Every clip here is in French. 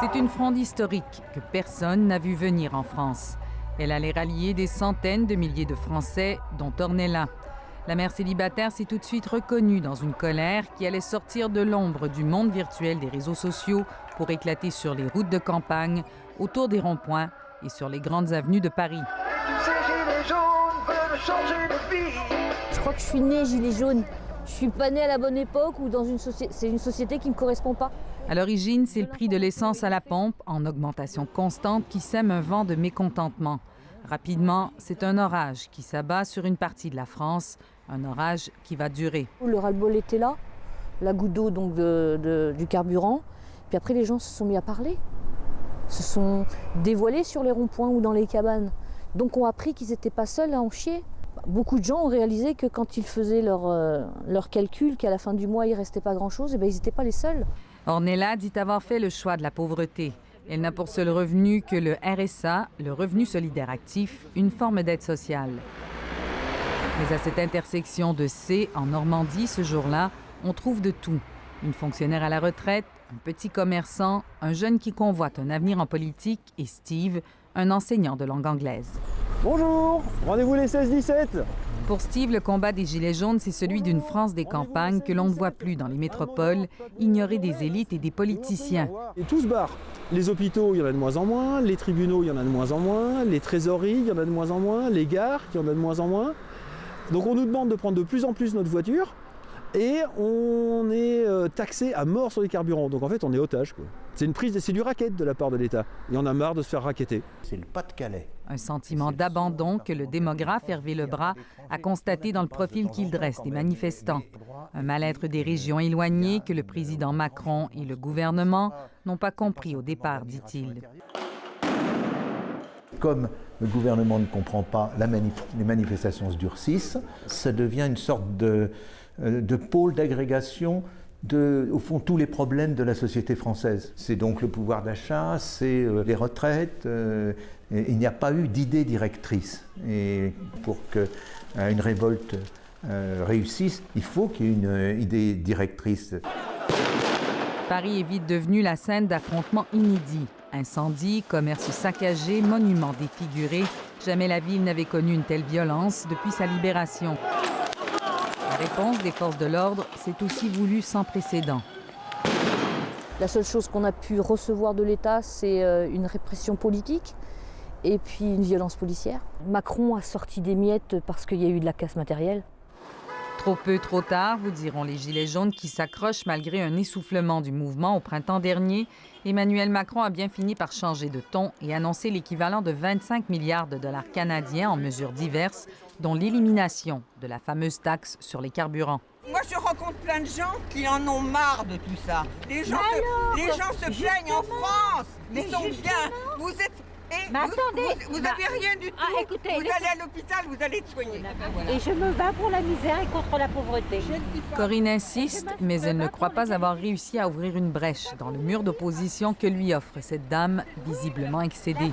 C'est une fronde historique que personne n'a vu venir en France. Elle allait rallier des centaines de milliers de Français, dont Ornella. La mère célibataire s'est tout de suite reconnue dans une colère qui allait sortir de l'ombre du monde virtuel des réseaux sociaux pour éclater sur les routes de campagne, autour des ronds-points et sur les grandes avenues de Paris. Je crois que je suis née gilet jaune. Je suis pas née à la bonne époque ou dans une société. C'est une société qui me correspond pas. À l'origine, c'est le prix de l'essence à la pompe, en augmentation constante, qui sème un vent de mécontentement. Rapidement, c'est un orage qui s'abat sur une partie de la France, un orage qui va durer. Le ras-le-bol était là, la goutte d'eau donc du carburant. Puis après, les gens se sont mis à parler, se sont dévoilés sur les ronds-points ou dans les cabanes. Donc ont appris qu'ils n'étaient pas seuls à en chier. Beaucoup de gens ont réalisé que quand ils faisaient leur calcul, qu'à la fin du mois, il ne restait pas grand-chose, et bien, ils n'étaient pas les seuls. Ornella dit avoir fait le choix de la pauvreté. Elle n'a pour seul revenu que le RSA, le revenu solidaire actif, une forme d'aide sociale. Mais à cette intersection de C, en Normandie, ce jour-là, on trouve de tout. Une fonctionnaire à la retraite, un petit commerçant, un jeune qui convoite un avenir en politique et Steve, un enseignant de langue anglaise. Bonjour, rendez-vous les 16-17. Pour Steve, le combat des Gilets jaunes, c'est celui d'une France des campagnes que l'on ne voit plus dans les métropoles, ignorée des élites et des politiciens. Et tout se barre. Les hôpitaux, il y en a de moins en moins, les tribunaux, il y en a de moins en moins, les trésoreries, il y en a de moins en moins, les gares, il y en a de moins en moins. Donc on nous demande de prendre de plus en plus notre voiture et on est taxé à mort sur les carburants. Donc en fait, on est otage, quoi. C'est du racket de la part de l'État. Et on a marre de se faire racketter. C'est le Pas-de-Calais. Un sentiment d'abandon que le démographe Hervé Lebras a constaté dans le profil qu'il dresse des manifestants. Un mal-être des régions éloignées que le président Macron et le gouvernement n'ont pas compris au départ, dit-il. Comme le gouvernement ne comprend pas les manifestations se durcissent, ça devient une sorte de pôle d'agrégation de, au fond, tous les problèmes de la société française. C'est donc le pouvoir d'achat, c'est les retraites. Il n'y a pas eu d'idée directrice. Et pour qu'une révolte réussisse, il faut qu'il y ait une idée directrice. Paris est vite devenu la scène d'affrontements inédits. Incendies, commerces saccagés, monuments défigurés. Jamais la ville n'avait connu une telle violence depuis sa libération. La réponse des forces de l'ordre s'est aussi voulue sans précédent. La seule chose qu'on a pu recevoir de l'État, c'est une répression politique et puis une violence policière. Macron a sorti des miettes parce qu'il y a eu de la casse matérielle. Trop peu, trop tard, vous diront les Gilets jaunes qui s'accrochent malgré un essoufflement du mouvement au printemps dernier. Emmanuel Macron a bien fini par changer de ton et annoncer l'équivalent de 25 milliards de dollars canadiens en mesures diverses, dont l'élimination de la fameuse taxe sur les carburants. Moi, je rencontre plein de gens qui en ont marre de tout ça. Les gens se plaignent en France. Ils sont bien. Vous êtes... vous n'avez rien du tout. Écoutez, vous allez à l'hôpital, vous allez être soigné. Voilà. Et je me bats pour la misère et contre la pauvreté. Corinne insiste, mais elle ne croit pas avoir réussi à ouvrir une brèche dans le mur d'opposition que lui offre cette dame visiblement excédée.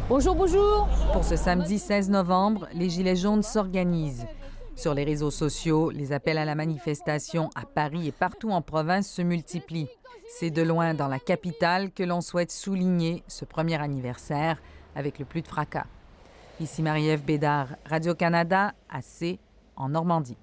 Bonjour, bonjour. Pour ce samedi 16 novembre, les Gilets jaunes s'organisent. Sur les réseaux sociaux, les appels à la manifestation à Paris et partout en province se multiplient. C'est de loin dans la capitale que l'on souhaite souligner ce premier anniversaire avec le plus de fracas. Ici Marie-Ève Bédard, Radio-Canada, à C, en Normandie.